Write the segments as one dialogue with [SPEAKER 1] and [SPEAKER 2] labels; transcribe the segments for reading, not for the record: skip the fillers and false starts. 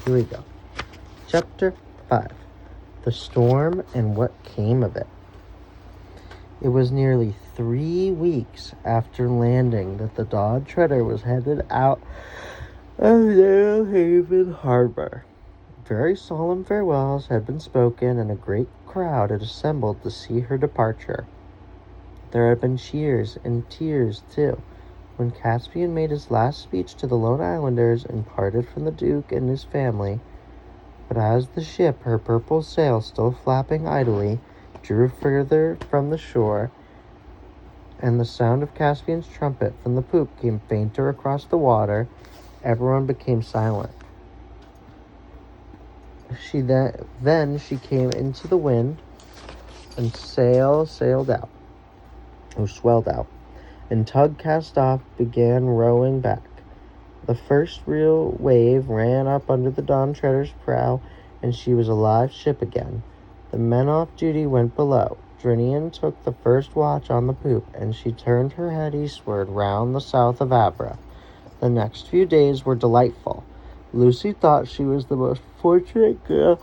[SPEAKER 1] Here we go. Chapter 5. The Storm and What Came of It. It was nearly 3 weeks after landing that the Dawn Treader was headed out of Narrow Haven Harbor. Very solemn farewells had been spoken, and a great crowd had assembled to see her departure. There had been cheers and tears, too, when Caspian made his last speech to the Lone Islanders and parted from the Duke and his family. But as the ship, her purple sail still flapping idly, drew further from the shore, and the sound of Caspian's trumpet from the poop came fainter across the water, everyone became silent. Then she came into the wind, and swelled out, and tug cast off, began rowing back. The first real wave ran up under the Dawn Treader's prow, and she was a live ship again. The men off duty went below. Drinian took the first watch on the poop, and she turned her head eastward round the south of Abra. The next few days were delightful. Lucy thought she was the most fortunate girl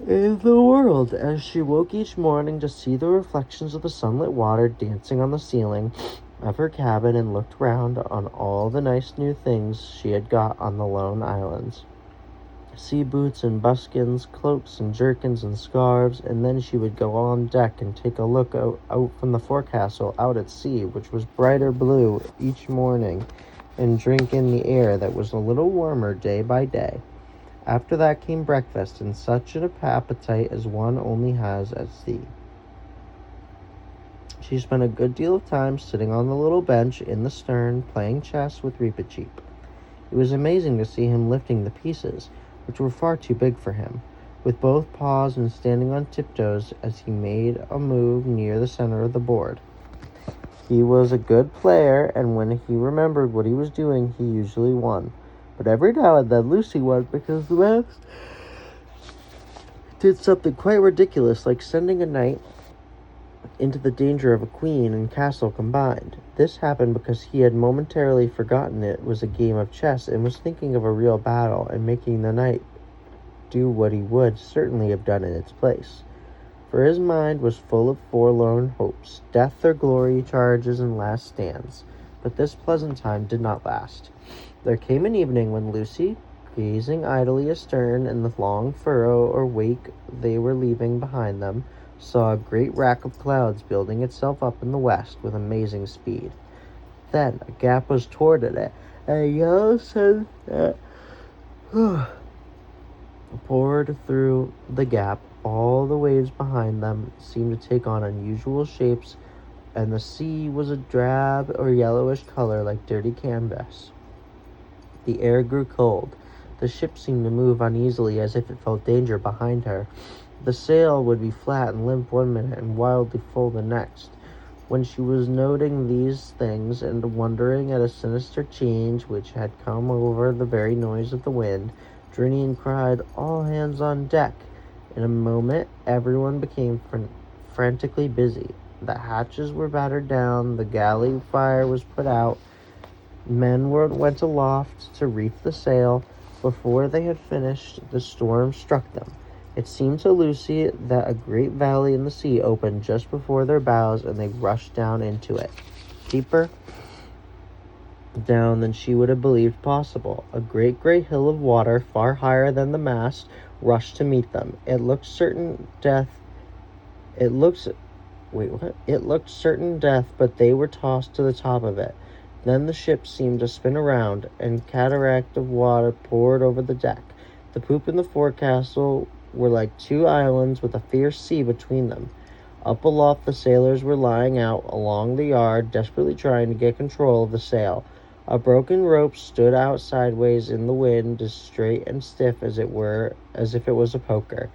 [SPEAKER 1] in the world as she woke each morning to see the reflections of the sunlit water dancing on the ceiling of her cabin and looked round on all the nice new things she had got on the Lone Islands. Sea boots and buskins, cloaks and jerkins and scarves, and then she would go on deck and take a look out from the forecastle out at sea, which was brighter blue each morning, and drink in the air that was a little warmer day by day. After that came breakfast, and such an appetite as one only has at sea. She spent a good deal of time sitting on the little bench in the stern, playing chess with Reepicheep. It was amazing to see him lifting the pieces, which were far too big for him, with both paws and standing on tiptoes as he made a move near the center of the board. He was a good player, and when he remembered what he was doing, he usually won. But every now and then Lucy won because the mouse did something quite ridiculous, like sending a knight into the danger of a queen and castle combined. This happened because he had momentarily forgotten it was a game of chess and was thinking of a real battle and making the knight do what he would certainly have done in its place. For his mind was full of forlorn hopes, death or glory, charges and last stands. But this pleasant time did not last. There came an evening when Lucy, gazing idly astern in the long furrow or wake they were leaving behind them, saw a great rack of clouds building itself up in the west with amazing speed. Then a gap was toward it, and a yellow sunset poured through the gap. All the waves behind them seemed to take on unusual shapes, and the sea was a drab or yellowish color like dirty canvas. The air grew cold. The ship seemed to move uneasily as if it felt danger behind her. The sail would be flat and limp one minute and wildly full the next. When she was noting these things and wondering at a sinister change which had come over the very noise of the wind, Drinian cried, "All hands on deck!" In a moment, everyone became frantically busy. The hatches were battered down, the galley fire was put out, men went aloft to reef the sail. Before they had finished, the storm struck them. It seemed to Lucy that a great valley in the sea opened just before their bows, and they rushed down into it, deeper down than she would have believed possible. A great gray hill of water, far higher than the mast, rushed to meet them. It looked certain death, but they were tossed to the top of it. Then the ship seemed to spin around, and a cataract of water poured over the deck. The poop and the forecastle were like two islands with a fierce sea between them. Up aloft, the sailors were lying out along the yard, desperately trying to get control of the sail. A broken rope stood out sideways in the wind, as straight and stiff as if it was a poker.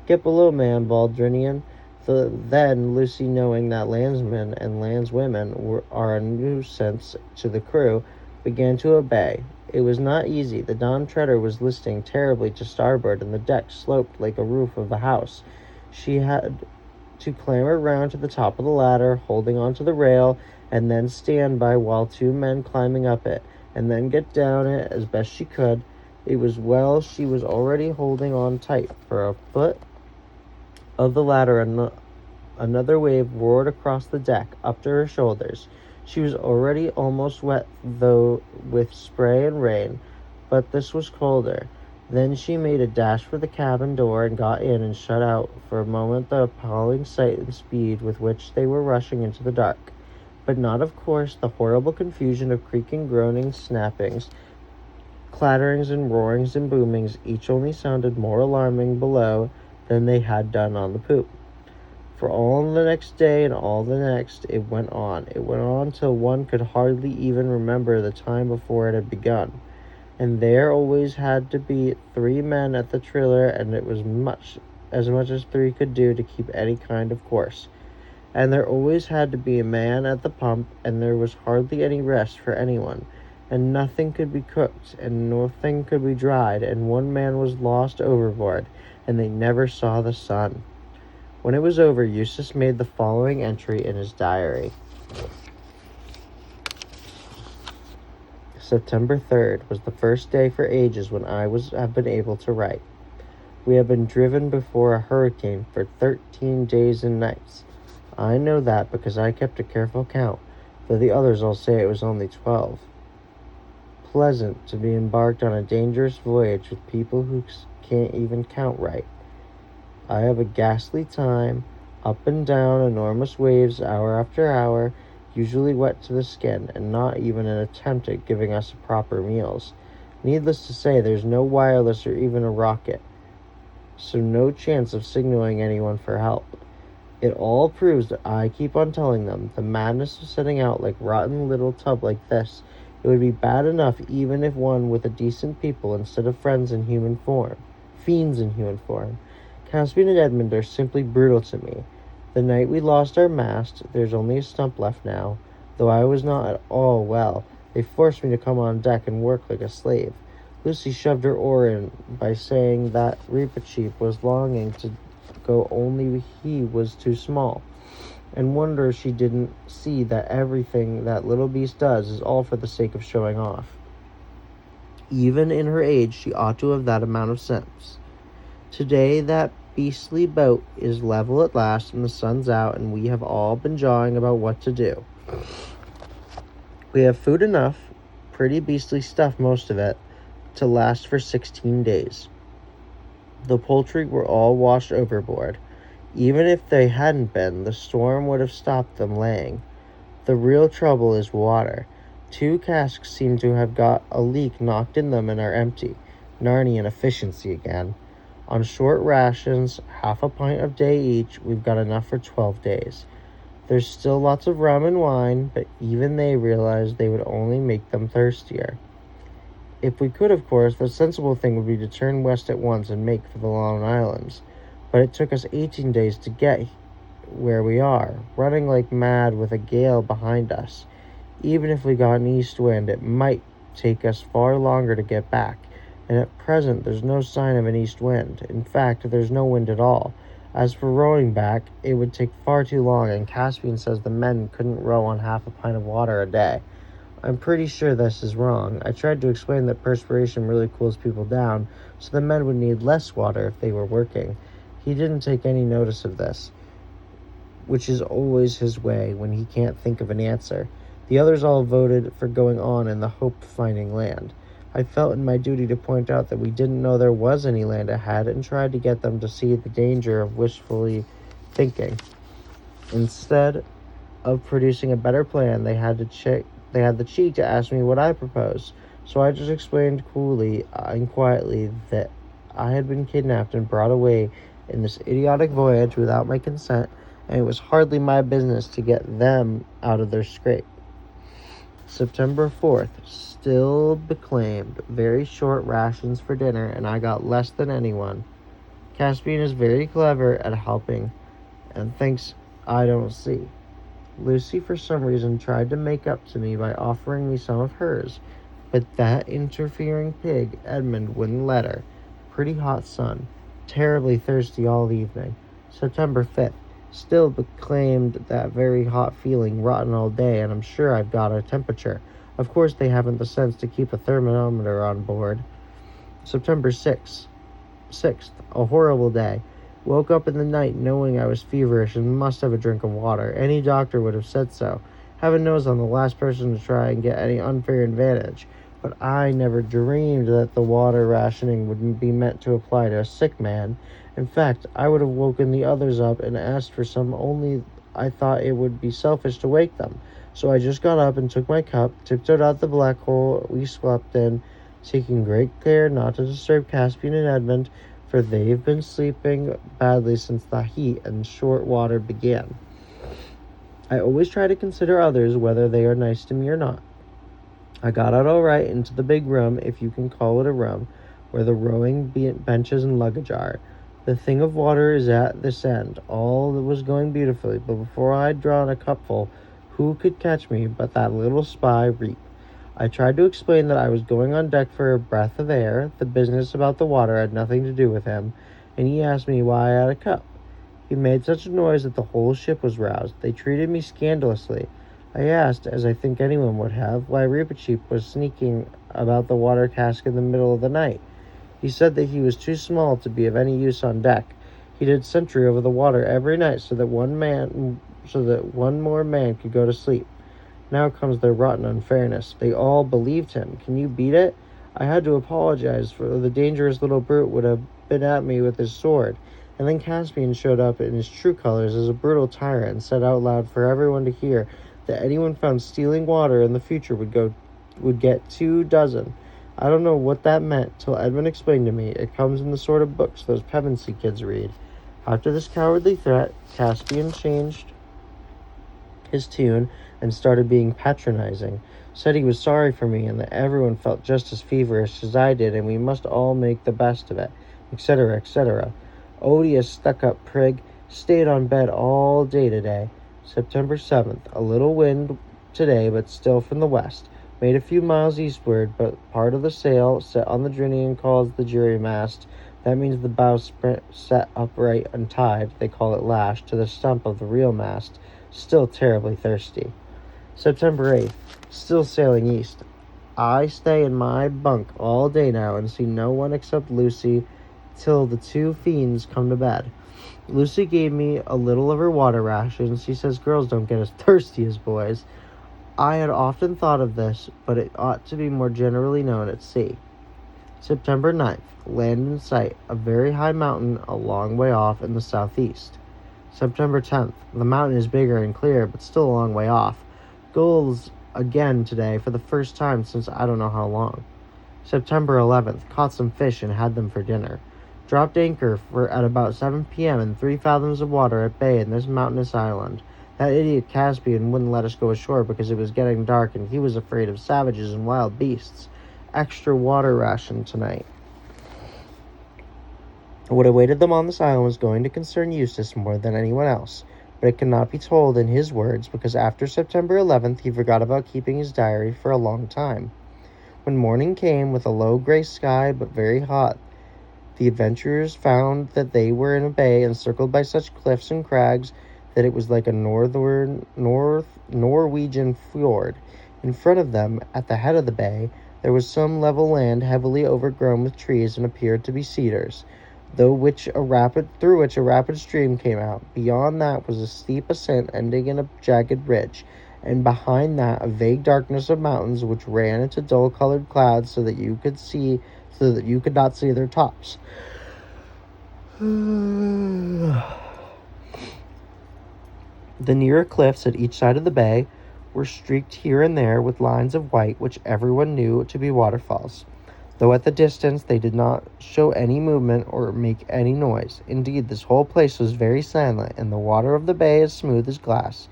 [SPEAKER 1] "Get below, man," bawled Drinian. Then Lucy, knowing that landsmen and landswomen are a nuisance to the crew, began to obey. It was not easy. The Dawn Treader was listing terribly to starboard, and the deck sloped like a roof of a house. She had to clamber round to the top of the ladder, holding onto the rail, and then stand by while two men climbing up it, and then get down it as best she could. It was well she was already holding on tight, for a foot of the ladder another wave roared across the deck, up to her shoulders. She was already almost wet, though, with spray and rain, but this was colder. Then she made a dash for the cabin door and got in and shut out for a moment the appalling sight and speed with which they were rushing into the dark. But not, of course, the horrible confusion of creaking, groanings, snappings, clatterings and roarings and boomings, each only sounded more alarming below than they had done on the poop. For all the next day and all the next, it went on. It went on till one could hardly even remember the time before it had begun. And there always had to be 3 men at the tiller, and it was much as 3 could do to keep any kind of course. And there always had to be a man at the pump, and there was hardly any rest for anyone. And nothing could be cooked, and nothing could be dried, and one man was lost overboard, and they never saw the sun. When it was over, Eustace made the following entry in his diary. September 3rd was the first day for ages when I have been able to write. We have been driven before a hurricane for 13 days and nights. I know that because I kept a careful count, though the others all say it was only 12. Pleasant to be embarked on a dangerous voyage with people who can't even count right. I have a ghastly time, up and down enormous waves hour after hour, usually wet to the skin, and not even an attempt at giving us proper meals. Needless to say, there's no wireless or even a rocket, so no chance of signaling anyone for help. It all proves that I keep on telling them the madness of setting out like rotten little tub like this. It would be bad enough even if one with a decent people instead of fiends in human form. Caspian and Edmund are simply brutal to me. The night we lost our mast, there's only a stump left now. Though I was not at all well, they forced me to come on deck and work like a slave. Lucy shoved her oar in by saying that Reepicheep was longing to go, only he was too small, and wonder she didn't see that everything that little beast does is all for the sake of showing off. Even in her age, she ought to have that amount of sense. Today that beastly boat is level at last, and the sun's out, and we have all been jawing about what to do. We have food enough, pretty beastly stuff most of it, to last for 16 days. The poultry were all washed overboard. Even if they hadn't been, the storm would have stopped them laying. The real trouble is water. 2 casks seem to have got a leak knocked in them and are empty. Narnian efficiency again. On short rations, half a pint a day each, we've got enough for 12 days. There's still lots of rum and wine, but even they realized they would only make them thirstier. If we could, of course, the sensible thing would be to turn west at once and make for the Long Islands. But it took us 18 days to get where we are, running like mad with a gale behind us. Even if we got an east wind, it might take us far longer to get back. And at present there's no sign of an east wind. In fact, there's no wind at all. As for rowing back, it would take far too long, and Caspian says the men couldn't row on half a pint of water a day. I'm pretty sure this is wrong. I tried to explain that perspiration really cools people down, so the men would need less water if they were working. He didn't take any notice of this, which is always his way when he can't think of an answer. The others all voted for going on in the hope of finding land. I felt in my duty to point out that we didn't know there was any land ahead, and tried to get them to see the danger of wishfully thinking. Instead of producing a better plan, they had the cheek to ask me what I proposed. So I just explained coolly and quietly that I had been kidnapped and brought away in this idiotic voyage without my consent, and it was hardly my business to get them out of their scrape. September 4th, still beclaimed. Very short rations for dinner, and I got less than anyone. Caspian is very clever at helping, and thinks I don't see. Lucy, for some reason, tried to make up to me by offering me some of hers, but that interfering pig, Edmund, wouldn't let her. Pretty hot sun. Terribly thirsty all evening. September 5th. Still beclaimed that very hot feeling, rotten all day, and I'm sure I've got a temperature. Of course they haven't the sense to keep a thermometer on board. September 6th, a horrible day. Woke up in the night knowing I was feverish and must have a drink of water. Any doctor would have said so. Heaven knows I'm the last person to try and get any unfair advantage. But I never dreamed that the water rationing would be meant to apply to a sick man. In fact, I would have woken the others up and asked for some, only I thought it would be selfish to wake them. So I just got up and took my cup, tiptoed out the black hole we slept in, taking great care not to disturb Caspian and Edmund, for they've been sleeping badly since the heat and short water began. I always try to consider others, whether they are nice to me or not. I got out all right into the big room, if you can call it a room, where the rowing benches and luggage are. The thing of water is at this end. All was going beautifully, but before I had drawn a cupful, who could catch me but that little spy, Reap? I tried to explain that I was going on deck for a breath of air. The business about the water had nothing to do with him, and he asked me why I had a cup. He made such a noise that the whole ship was roused. They treated me scandalously. I asked, as I think anyone would have, why Reepicheep was sneaking about the water cask in the middle of the night. He said that he was too small to be of any use on deck. He did sentry over the water every night so that one more man could go to sleep. Now comes their rotten unfairness. They all believed him. Can you beat it? I had to apologize, for the dangerous little brute would have been at me with his sword. And then Caspian showed up in his true colors as a brutal tyrant and said out loud for everyone to hear that anyone found stealing water in the future would get 2 dozen. I don't know what that meant till Edmund explained to me. It comes in the sort of books those Pevensey kids read. After this cowardly threat, Caspian changed his tune and started being patronizing. Said he was sorry for me and that everyone felt just as feverish as I did and we must all make the best of it, etc., etc. Odious stuck-up prig. Stayed on bed all day today. September 7th. A little wind today, but still from the west. Made a few miles eastward, but part of the sail set on the Drinian calls the jury mast. That means the bow set upright and tied, they call it lashed, to the stump of the real mast. Still terribly thirsty. September 8th. Still sailing east. I stay in my bunk all day now and see no one except Lucy till the 2 fiends come to bed. Lucy gave me a little of her water rations. She says girls don't get as thirsty as boys. I had often thought of this, but it ought to be more generally known at sea. September 9th. Land in sight. A very high mountain a long way off in the southeast. September 10th. The mountain is bigger and clearer, but still a long way off. Gulls again today for the first time since I don't know how long. September 11th. Caught some fish and had them for dinner. Dropped anchor at about 7 p.m. in 3 fathoms of water at bay in this mountainous island. That idiot Caspian wouldn't let us go ashore because it was getting dark and he was afraid of savages and wild beasts. Extra water ration tonight. What awaited them on this island was going to concern Eustace more than anyone else, but it cannot be told in his words because after September 11th he forgot about keeping his diary for a long time. When morning came with a low gray sky but very hot, the adventurers found that they were in a bay encircled by such cliffs and crags that it was like a Norwegian fjord. In front of them, at the head of the bay, there was some level land heavily overgrown with trees and appeared to be cedars, through which a rapid stream came out. Beyond that was a steep ascent ending in a jagged ridge, and behind that a vague darkness of mountains which ran into dull-colored clouds so that you could not see their tops. The nearer cliffs at each side of the bay were streaked here and there with lines of white which everyone knew to be waterfalls, though at the distance they did not show any movement or make any noise. Indeed, this whole place was very silent, and the water of the bay as smooth as glass.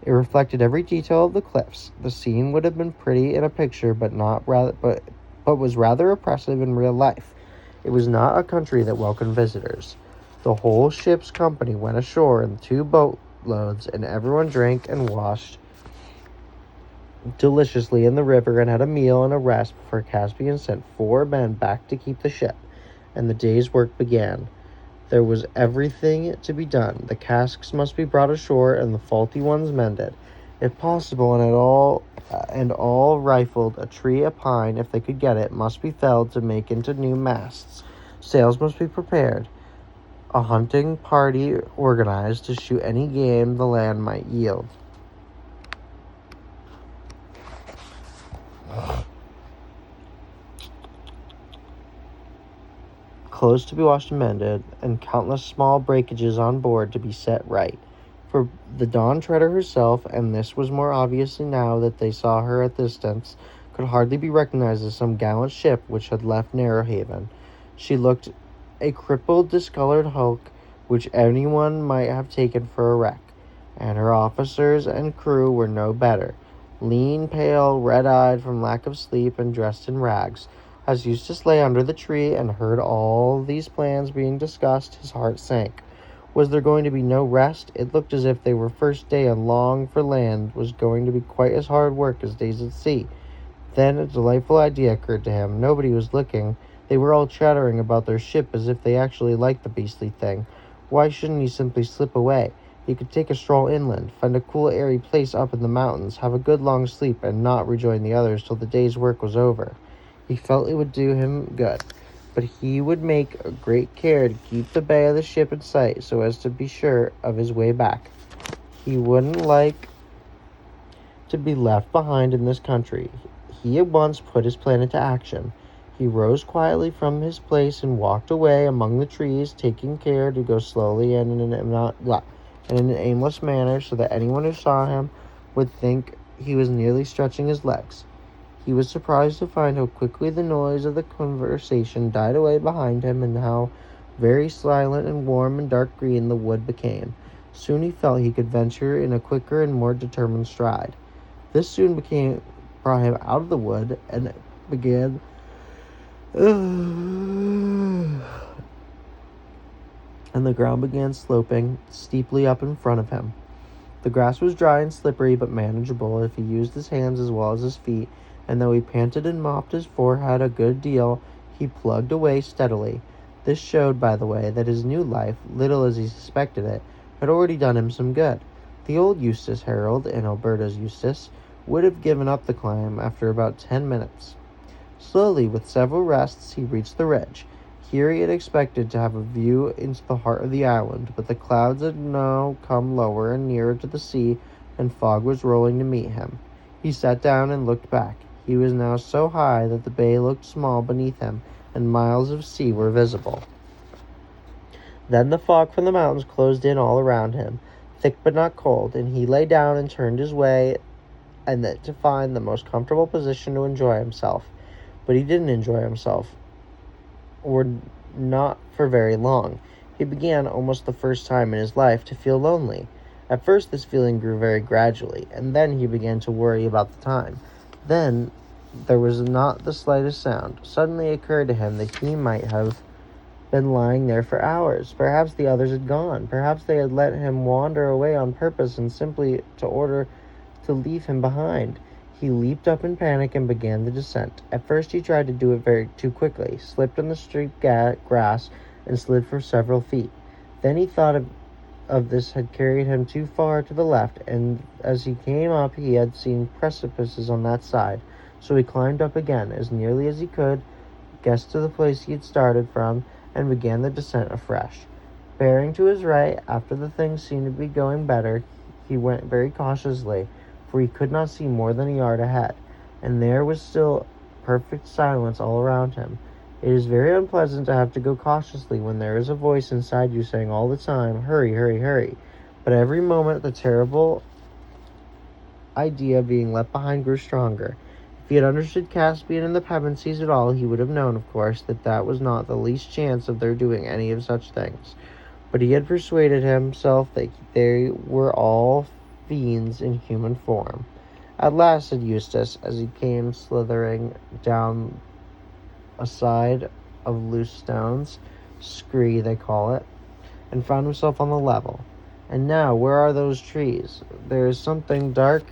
[SPEAKER 1] It reflected every detail of the cliffs. The scene would have been pretty in a picture, but was rather oppressive in real life. It was not a country that welcomed visitors. The whole ship's company went ashore in 2 boatloads, and everyone drank and washed deliciously in the river and had a meal and a rest before Caspian sent 4 men back to keep the ship, and the day's work began. There was everything to be done. The casks must be brought ashore and the faulty ones mended, if possible, and all rifled. A tree, a pine, if they could get it, must be felled to make into new masts. Sails must be prepared. A hunting party organized to shoot any game the land might yield. Clothes to be washed and mended, and countless small breakages on board to be set right. For the Dawn Treader herself, and this was more obviously now that they saw her at distance, could hardly be recognized as some gallant ship which had left Narrowhaven. She looked a crippled, discolored hulk which anyone might have taken for a wreck, and her officers and crew were no better. Lean, pale, red-eyed from lack of sleep, and dressed in rags. As Eustace lay under the tree and heard all these plans being discussed, his heart sank. Was there going to be no rest? It looked as if their first day on long for land was going to be quite as hard work as days at sea. Then a delightful idea occurred to him. Nobody was looking. They were all chattering about their ship as if they actually liked the beastly thing. Why shouldn't he simply slip away? He could take a stroll inland, find a cool, airy place up in the mountains, have a good long sleep, and not rejoin the others till the day's work was over. He felt it would do him good, but he would make great care to keep the bay of the ship in sight so as to be sure of his way back. He wouldn't like to be left behind in this country. He at once put his plan into action. He rose quietly from his place and walked away among the trees, taking care to go slowly and in an aimless manner so that anyone who saw him would think he was nearly stretching his legs. He was surprised to find how quickly the noise of the conversation died away behind him, and how very silent and warm and dark green the wood became. Soon he felt he could venture in a quicker and more determined stride. This soon brought him out of the wood and began and the ground began sloping steeply up in front of him. The grass was dry and slippery, but manageable if he used his hands as well as his feet, and though he panted and mopped his forehead a good deal, he plugged away steadily. This showed, by the way, that his new life, little as he suspected it, had already done him some good. The old Eustace Harold, and Alberta's Eustace, would have given up the climb after about 10 minutes. Slowly, with several rests, he reached the ridge. Here he had expected to have a view into the heart of the island, but the clouds had now come lower and nearer to the sea, and fog was rolling to meet him. He sat down and looked back. He was now so high that the bay looked small beneath him, and miles of sea were visible. Then the fog from the mountains closed in all around him, thick but not cold, and he lay down and turned his way and that to find the most comfortable position to enjoy himself. But he didn't enjoy himself, or not for very long. He began, almost the first time in his life, to feel lonely. At first this feeling grew very gradually, and then he began to worry about the time. Then there was not the slightest sound. Suddenly it occurred to him that he might have been lying there for hours. Perhaps the others had gone. Perhaps they had let him wander away on purpose and simply to order to leave him behind. He leaped up in panic and began the descent. At first he tried to do it too quickly, slipped on the street grass, and slid for several feet. Then he thought of this had carried him too far to the left, and as he came up he had seen precipices on that side. So he climbed up again, as nearly as he could, guessed to the place he had started from, and began the descent afresh. Bearing to his right, after the things seemed to be going better, he went very cautiously, for he could not see more than a yard ahead, and there was still perfect silence all around him. It is very unpleasant to have to go cautiously when there is a voice inside you saying all the time, "Hurry, hurry, hurry." But every moment the terrible idea of being left behind grew stronger. If he had understood Caspian and the Pevensies at all, he would have known, of course, that was not the least chance of their doing any of such things. But he had persuaded himself that they were all fiends in human form. "At last," said Eustace, as he came slithering down a side of loose stones, scree they call it, and found himself on the level. "And now, where are those trees? There is something dark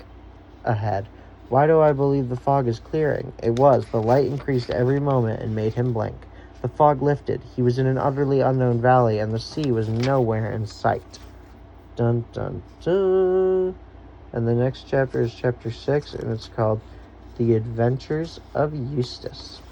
[SPEAKER 1] ahead. Why do I believe the fog is clearing?" It was. The light increased every moment and made him blink. The fog lifted. He was in an utterly unknown valley, and the sea was nowhere in sight. Dun, dun, dun. And the next chapter is chapter 6, and it's called The Adventures of Eustace.